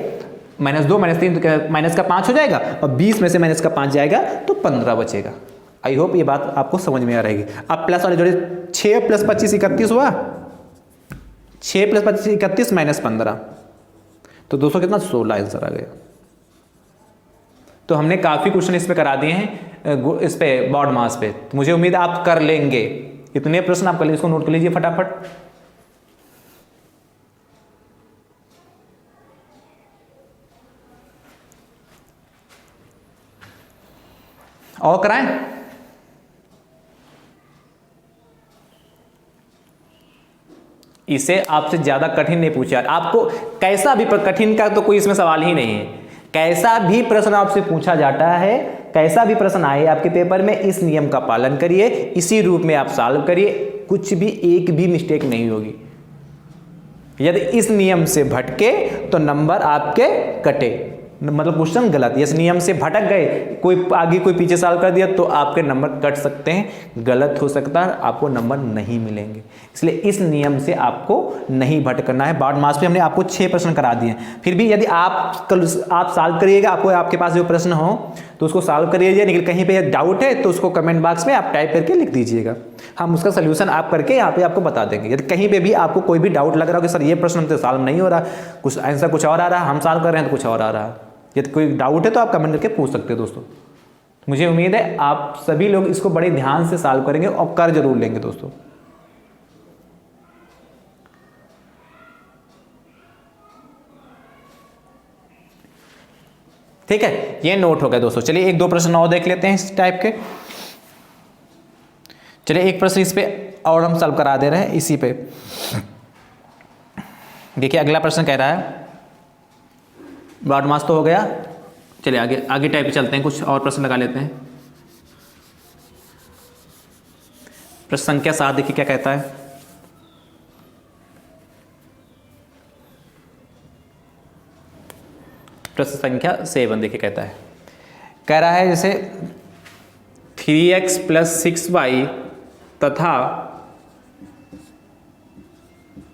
S1: -2 -3 तो -5 हो जाएगा, और 20 में से -5 जाएगा तो 15 बचेगा। आई होप ये बात आपको समझ में आ रहेगी। अब प्लस वाले जोड़े, 6 + 25 31 हुआ, 6 + 25 31 -15, तो दोस्तों कितना 16 आंसर आ गया। तो हमने काफी क्वेश्चन इस पे करा दिए हैं, इस पे बॉड मास पे, तो मुझे उम्मीद है आप कर लेंगे। इतने प्रश्न आप कर लीजिए, इसको नोट कर लीजिए फटाफट। और कराएं, इसे आपसे ज्यादा कठिन नहीं पूछा आपको, कैसा भी कठिन का तो कोई इसमें सवाल ही नहीं है। कैसा भी प्रश्न आपसे पूछा जाता है, कैसा भी प्रश्न आए आपके पेपर में, इस नियम का पालन करिए, इसी रूप में आप सॉल्व करिए, कुछ भी एक भी मिस्टेक नहीं होगी। यदि इस नियम से भटके तो नंबर आपके कटे, मतलब क्वेश्चन गलत, इस नियम से भटक गए, कोई आगे कोई पीछे सॉल्व कर दिया तो आपके नंबर कट सकते हैं, गलत हो सकता है, आपको नंबर नहीं मिलेंगे। इसलिए इस नियम से आपको नहीं भटकना है। बॉड मास पे हमने आपको 6 प्रश्न करा दिए, फिर भी यदि आप सॉल्व करिएगा, आपके पास जो प्रश्न हो तो उसको सॉल्व करिए, लेकिन कहीं पे डाउट है तो उसको कमेंट बॉक्स में आप टाइप करके लिख दीजिएगा, हम उसका सोल्यूशन आप करके यहाँ पे आपको बता देंगे। यदि कहीं पे भी आपको कोई भी डाउट लग रहा हो कि सर ये प्रश्न हमसे सॉल्व नहीं हो रहा, कुछ आंसर कुछ और आ रहा है, हम सॉल्व कर रहे हैं तो कुछ और आ रहा है, यदि कोई डाउट है तो आप कमेंट करके पूछ सकते हो दोस्तों। मुझे उम्मीद है आप सभी लोग इसको बड़े ध्यान से सॉल्व करेंगे और कर जरूर लेंगे दोस्तों। ठीक है, ये नोट हो गया दोस्तों। चलिए 1-2 प्रश्न और देख लेते हैं इस टाइप के। चलिए एक प्रश्न इस पे और हम सॉल्व करा दे रहे हैं इसी पे। देखिए अगला प्रश्न कह रहा है, बॉड मास तो हो गया, चलिए आगे टाइप पे चलते हैं, कुछ और प्रश्न लगा लेते हैं। प्रश्न संख्या 7 देखिए क्या कहता है। प्रश्न संख्या 7 देखिए कहता है, कह रहा है जैसे 3x + 6y तथा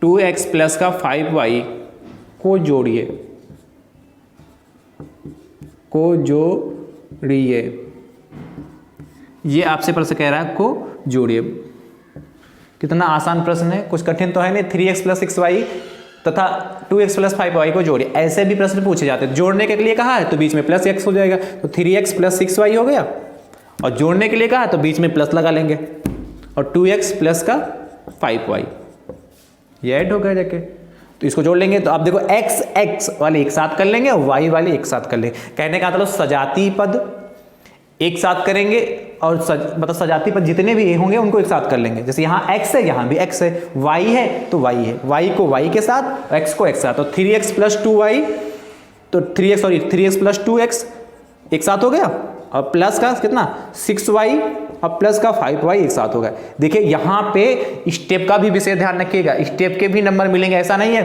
S1: 2x + 5y को जोड़िए, ये आपसे प्रश्न कह रहा है को जोड़िए। कितना आसान प्रश्न है, कुछ कठिन तो है नहीं। 3x + 6y तथा 2x + 5y को जोड़िए, ऐसे भी प्रश्न पूछे जाते हैं। जोड़ने के लिए कहा है तो बीच में प्लस x हो जाएगा, तो 3x + 6y हो गया, और जोड़ने के लिए कहा तो बीच में प्लस लगा लेंगे, और 2x + 5y ये ऐड हो गया जाके। तो इसको जोड़ लेंगे तो आप देखो x वाले एक साथ कर लेंगे और y वाले एक साथ कर लेंगे। कहने का मतलब सजातीय पद एक साथ करेंगे, और मतलब सजातीय पद जितने भी होंगे उनको एक साथ कर लेंगे। जैसे यहाँ x है, यहाँ भी x है, y है तो y है, y को y के साथ, x को x साथ, तो 3x + 2y, तो 3x + 2x एक साथ हो गया, और प्लस का कितना 6y और प्लस का 5y एक साथ हो गया। देखिए यहाँ पे स्टेप का भी विशेष ध्यान रखिएगा, स्टेप के भी नंबर मिलेंगे। ऐसा नहीं है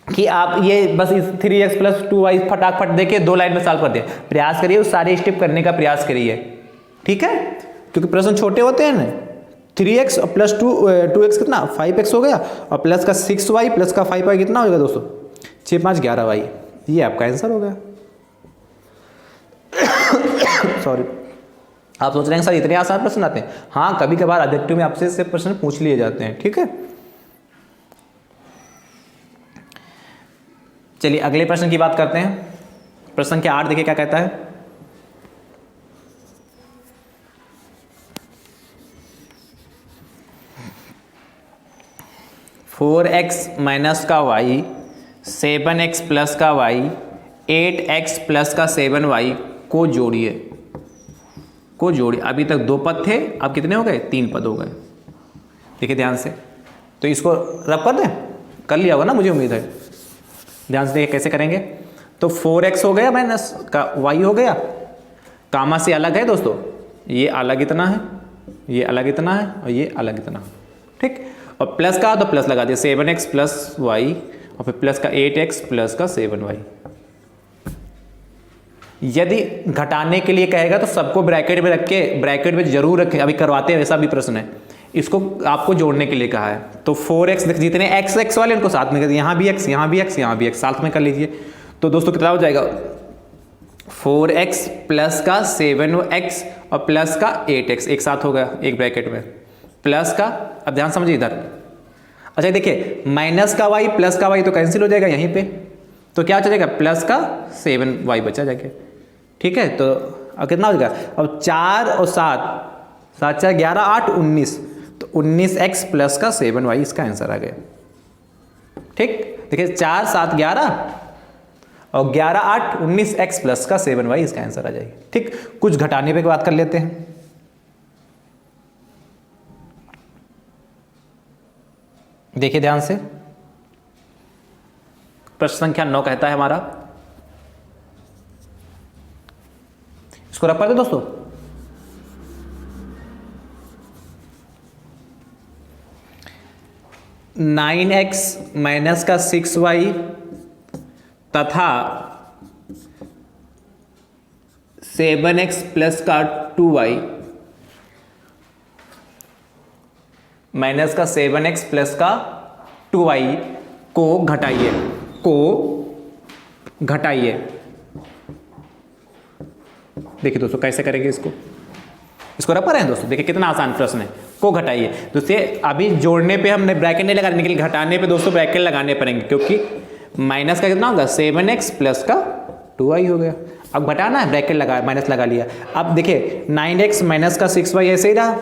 S1: कि आप ये बस इस 3x + 2y फटाफट देके 2 लाइन में सॉल्व कर दिया। प्रयास करिए, उस सारे स्टेप करने का प्रयास करिए, ठीक है, क्योंकि प्रश्न छोटे होते हैं ना। 3x और + 2x कितना 5x हो गया, और प्लस का 6y प्लस का 5y कितना हो जाएगा दोस्तों 6 5 11y, ये आपका आंसर हो गया। सॉरी, आप सोच रहे हैं सर इतने आसान प्रश्न आते हैं? हाँ, कभी कभार ऑब्जेक्टिव में आपसे से प्रश्न पूछ लिए जाते हैं, ठीक है। चलिए अगले प्रश्न की बात करते हैं। प्रश्न संख्या 8 देखिए क्या कहता है, (4x - y, 7x + y, 8x + 7y को जोड़िए। अभी तक 2 पद थे, अब कितने हो गए 3 पद हो गए। देखिए ध्यान से, तो इसको रब कर दें, कर लिया होगा ना मुझे उम्मीद है। ध्यान से देखिए कैसे करेंगे। तो 4x हो गया माइनस का y हो गया, कामा से अलग है दोस्तों, ये अलग इतना है, ये अलग इतना है, और ये अलग इतना है, ठीक। और प्लस का तो प्लस लगा दिया 7x + y, और फिर प्लस का 8x + का 7y। यदि घटाने के लिए कहेगा तो सबको ब्रैकेट में रख के, ब्रैकेट में जरूर रखें, अभी करवाते हैं वैसा भी प्रश्न है। इसको आपको जोड़ने के लिए कहा है, तो 4x जितने x वाले उनको साथ में कर, यहाँ भी x, यहाँ भी x, यहाँ भी x साथ में कर लीजिए। तो दोस्तों कितना हो जाएगा 4x प्लस का 7x और प्लस का 8x एक साथ हो गया एक ब्रैकेट में, प्लस का, अब ध्यान समझिए इधर। अच्छा देखिए माइनस का y प्लस का y तो कैंसिल हो जाएगा यहीं पे, तो क्या चलेगा प्लस का 7y बचा जाएगा, ठीक है। तो अब कितना हो जाएगा, अब 4 और 7, 7 4 11 8 19, तो 19x प्लस का 7y इसका आंसर आ गया, ठीक। देखिए 4 7 11 और 11 8 19x प्लस का 7y इसका आंसर आ जाएगा, ठीक। कुछ घटाने पे बात कर लेते हैं। देखिए ध्यान से, प्रश्न संख्या 9 कहता है हमारा, इसको रख पाते दोस्तों, (9x - 6y तथा 7x + 2y, (7x + 2y को घटाइए। देखिए दोस्तों कैसे करेंगे इसको रख पा रहे हैं दोस्तों। देखिए कितना आसान प्रश्न है, को घटाइए। दोस्तों अभी जोड़ने पे हमने ब्रैकेट नहीं लगाने के लिए, घटाने पे दोस्तों ब्रैकेट लगाने पड़ेंगे, क्योंकि माइनस का कितना होगा 7x प्लस का 2y हो गया। अब घटाना है, ब्रैकेट लगा, माइनस लगा लिया। अब देखिए 9x माइनस का 6y ऐसे ही रहा,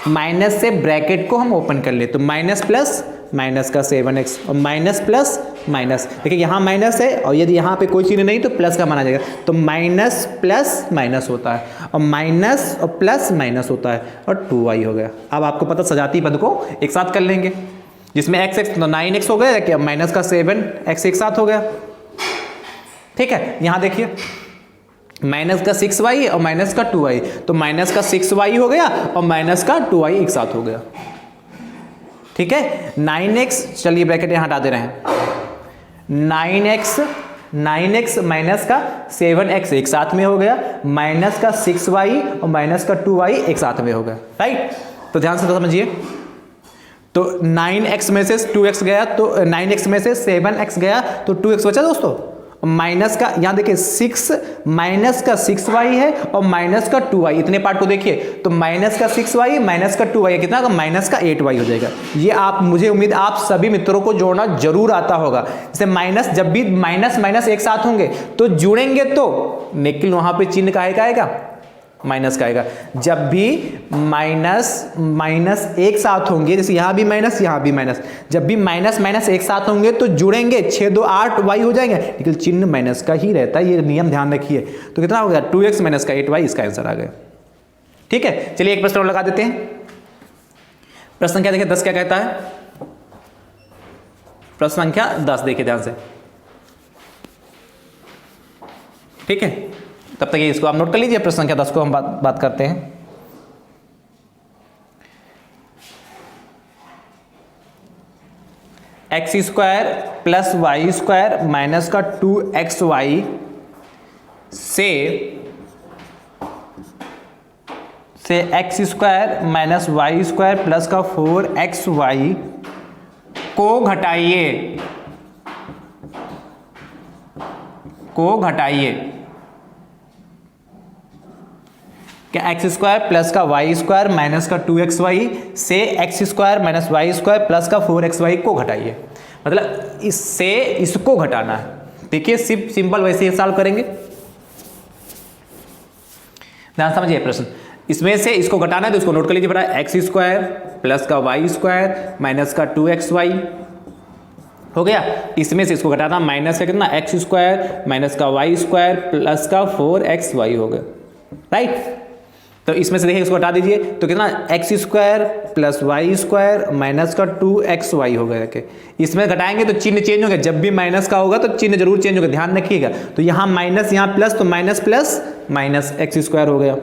S1: माइनस से ब्रैकेट को हम ओपन कर ले, तो माइनस प्लस माइनस का 7x और माइनस प्लस माइनस, देखिए यहाँ माइनस है और यदि यहाँ पे कोई चीज़ नहीं तो प्लस का माना जाएगा, तो माइनस प्लस माइनस होता है और माइनस और प्लस माइनस होता है और 2y हो गया। अब आपको पता सजाती पद को एक साथ कर लेंगे, जिसमें x तो 9x हो गया, क्या माइनस का 7x एक साथ हो गया, ठीक है। यहाँ देखिए माइनस का 6y और माइनस का 2y, तो माइनस का 6y हो गया और माइनस का 2y एक साथ हो गया, ठीक है। 9x, चलिए ब्रैकेट यहाँ हटा दे रहे हैं, 9x 9x माइनस का 7x एक साथ में हो गया, माइनस का 6y और माइनस का 2y एक साथ में हो गया, राइट। तो ध्यान से तो समझिए, तो 9x में से 2x गया तो 9x में से 7x गया तो 2x बचा दोस्तों, माइनस का यहाँ देखिए 6 माइनस का 6y है और माइनस का 2y, इतने पार्ट को देखिए तो माइनस का 6y माइनस का 2y कितना होगा, माइनस का 8y हो जाएगा। ये आप, मुझे उम्मीद आप सभी मित्रों को जोड़ना जरूर आता होगा। जैसे माइनस, जब भी माइनस माइनस एक साथ होंगे तो जुड़ेंगे तो, लेकिन वहां पे चिन्ह काहे का आएगा, माइनस का आएगा। जब भी माइनस माइनस एक साथ होंगे, जैसे यहां भी माइनस यहां भी माइनस, जब भी माइनस माइनस एक साथ होंगे तो जुड़ेंगे, 6 2 8 y हो जाएंगे, लेकिन चिन्ह माइनस का ही रहता है, ये नियम ध्यान रखिए। तो कितना हो गया, 2x माइनस का 8y, इसका आंसर आ गया। ठीक है, चलिए एक प्रश्न और लगा देते हैं। प्रश्न संख्या देखिए 10 क्या कहता है, प्रश्न संख्या 10 देखिए ध्यान से। ठीक है, तब तक ये इसको आप नोट कर लीजिए, प्रश्न संख्या 10 को हम बात करते हैं। X square plus Y square minus का 2xy से X square minus Y square plus का 4xy को घटाइए क्या, एक्स स्क्वायर प्लस का वाई स्क्वायर माइनस का 2xy से X square minus Y square plus का 4xy को घटाइए, मतलब इससे इसको घटाना है। देखिए सिर्फ सिंपल वैसे ही सॉल्व करेंगे, ध्यान समझिए प्रश्न। इसमें से इसको घटाना है तो इसको नोट कर लीजिए, बड़ा एक्स स्क्वायर प्लस का वाई स्क्वायर माइनस का 2xy हो गया। इसमें से इसको घटाना, माइनस का कितना, एक्स स्क्वायर माइनस का वाई स्क्वायर प्लस का 4xy हो गया, राइट। तो इसमें से देखिए इसको हटा दीजिए तो कितना, X square plus Y square minus का 2xy हो गया। इसमें घटाएंगे तो चिन्ह चेंज होगा, जब भी माइनस का होगा तो चिन्ह जरूर चेंज होगा, ध्यान रखिएगा। तो यहाँ माइनस यहाँ प्लस, तो minus plus minus x square हो गया,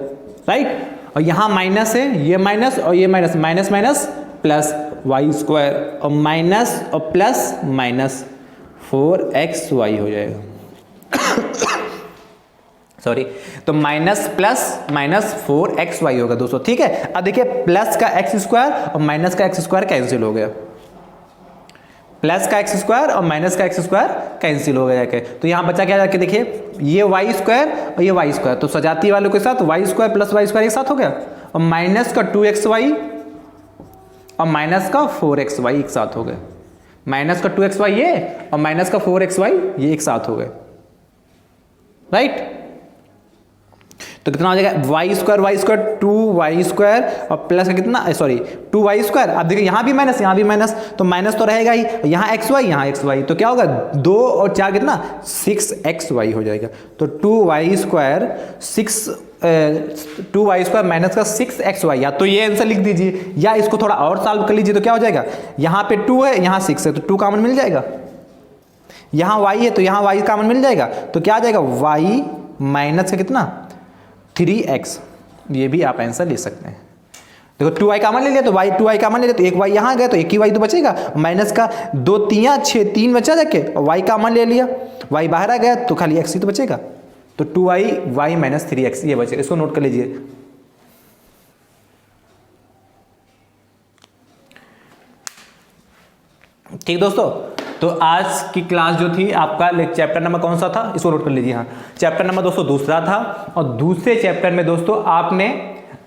S1: राइट। और यहाँ माइनस है, ये माइनस और ये minus, minus minus plus Y square और माइनस और प्लस माइनस 4xy हो जाएगा सॉरी, तो माइनस प्लस माइनस 4xy होगा दोस्तों। ठीक है, अब देखिए प्लस का एक्स स्क्वायर और माइनस का एक्स स्क्वायर कैंसिल हो गया, प्लस का एक्स स्क्वायर और माइनस का एक्स स्क्वायर कैंसिल हो गया। तो यहां बचा क्या, जाके देखिए ये वाई स्क्वायर और ये वाई स्क्वायर, तो सजाती वालों के साथ Y square plus Y square एक साथ हो गया, और माइनस का 2xy और माइनस का 4xy एक साथ हो गए, माइनस का 2xy ये और माइनस का 4xy ये एक साथ हो गए, राइट। तो कितना हो जाएगा, वाई स्क्वायर 2y स्क्वायर और प्लस का कितना, सॉरी 2y स्क्वायर। अब देखिए यहाँ भी माइनस तो माइनस तो रहेगा ही, यहाँ xy तो क्या होगा, 2 और 4 कितना 6xy हो जाएगा। तो 2y स्क्वायर माइनस का 6xy, या तो ये आंसर लिख दीजिए या इसको थोड़ा और सॉल्व कर लीजिए। तो क्या हो जाएगा, यहाँ पे 2 है यहाँ 6 है तो 2 कॉमन मिल जाएगा, यहाँ y है तो यहाँ y कॉमन मिल जाएगा। तो क्या आ जाएगा, y माइनस का कितना 3x, ये भी आप आंसर ले सकते हैं। देखो 2y कॉमन ले लिया तो y 2y कॉमन ले लिया तो एक y यहाँ गया तो एक ही y तो बचेगा, माइनस का 2 3 6 3 बचा जाके और y कॉमन ले लिया, y बाहर आ गया तो खाली x ही तो बचेगा। तो 2y माइनस 3x ये बचेगा, इसको नोट कर लीजिए। ठीक दोस्तों, तो आज की क्लास जो थी आपका चैप्टर नंबर कौन सा था, इसको नोट कर लीजिए। हाँ, चैप्टर नंबर दोस्तों दूसरा था, और दूसरे चैप्टर में दोस्तों आपने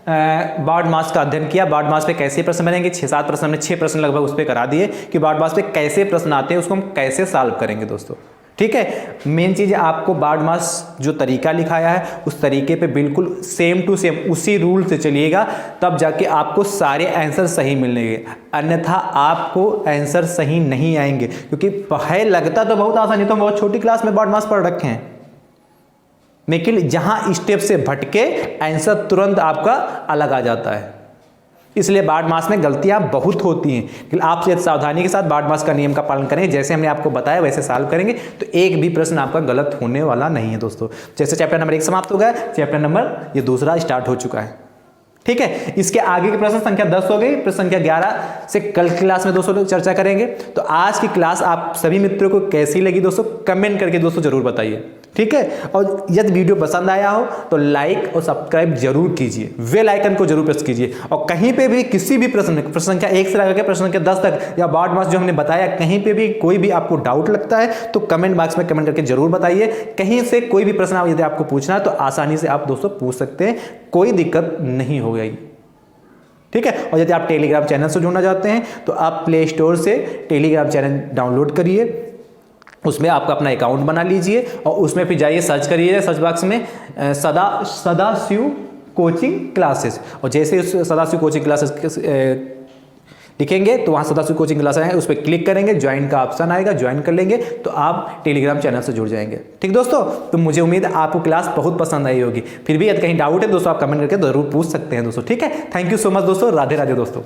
S1: बार्ड मास का अध्ययन किया। बार्ड मास पे कैसे प्रश्न बनेंगे, 6-7 प्रश्न, हमने 6 प्रश्न लगभग उस पर करा दिए कि बार्ड मास पे कैसे प्रश्न आते हैं, उसको हम कैसे सॉल्व करेंगे दोस्तों। ठीक है, मेन चीज़ है आपको बार्ड मास जो तरीका लिखाया है उस तरीके पे बिल्कुल सेम टू सेम उसी रूल से चलिएगा, तब जाके आपको सारे आंसर सही मिलेंगे, अन्यथा आपको आंसर सही नहीं आएंगे। क्योंकि है लगता तो बहुत आसान है, तो बहुत छोटी क्लास में बार्ड मास पढ़ रखे हैं, लेकिन जहां स्टेप से भटके आंसर तुरंत आपका अलग आ जाता है। इसलिए बार्ड मास में गलतियां बहुत होती हैं, लेकिन आप सावधानी के साथ बार्ड मास का नियम का पालन करें, जैसे हमने आपको बताया वैसे सॉल्व करेंगे तो एक भी प्रश्न आपका गलत होने वाला नहीं है दोस्तों। जैसे चैप्टर नंबर 1 समाप्त हो गया, चैप्टर नंबर ये दूसरा स्टार्ट हो चुका है। ठीक है। इसके आगे की प्रश्न संख्या 10 हो गई, प्रश्न संख्या 11 से कल क्लास में दोस्तों चर्चा करेंगे। तो आज की क्लास आप सभी मित्रों को कैसी लगी दोस्तों, कमेंट करके दोस्तों जरूर बताइए, ठीक है। और यदि वीडियो पसंद आया हो तो लाइक और सब्सक्राइब जरूर कीजिए, बेल आइकन को जरूर प्रेस कीजिए। और कहीं पे भी किसी भी प्रश्न संख्या 1 से लेकर प्रश्न संख्या 10 तक या बार्ड मार्क्स जो हमने बताया, कहीं पे भी कोई भी आपको डाउट लगता है तो कमेंट बॉक्स में कमेंट करके जरूर बताइए। कहीं से कोई भी प्रश्न यदि आपको पूछना है तो आसानी से आप दोस्तों पूछ सकते हैं, कोई दिक्कत नहीं हो गई, ठीक है। और यदि आप टेलीग्राम चैनल से जुड़ना चाहते हैं तो आप प्ले स्टोर से टेलीग्राम चैनल डाउनलोड करिए, उसमें आपका अपना अकाउंट बना लीजिए और उसमें फिर जाइए सर्च करिए सर्च बॉक्स में सदाशिव कोचिंग क्लासेस, और जैसे उस सदाशिव कोचिंग क्लासेस लिखेंगे तो वहाँ सदाशिव कोचिंग क्लास आएंगे, उस पर क्लिक करेंगे, ज्वाइन का ऑप्शन आएगा, ज्वाइन कर लेंगे तो आप टेलीग्राम चैनल से जुड़ जाएंगे, ठीक दोस्तों। तो मुझे उम्मीद है आपको क्लास बहुत पसंद आई होगी। फिर भी यदि कहीं डाउट है दोस्तों आप कमेंट करके जरूर पूछ सकते हैं दोस्तों, ठीक है। थैंक यू सो मच दोस्तों, राधे राधे दोस्तों।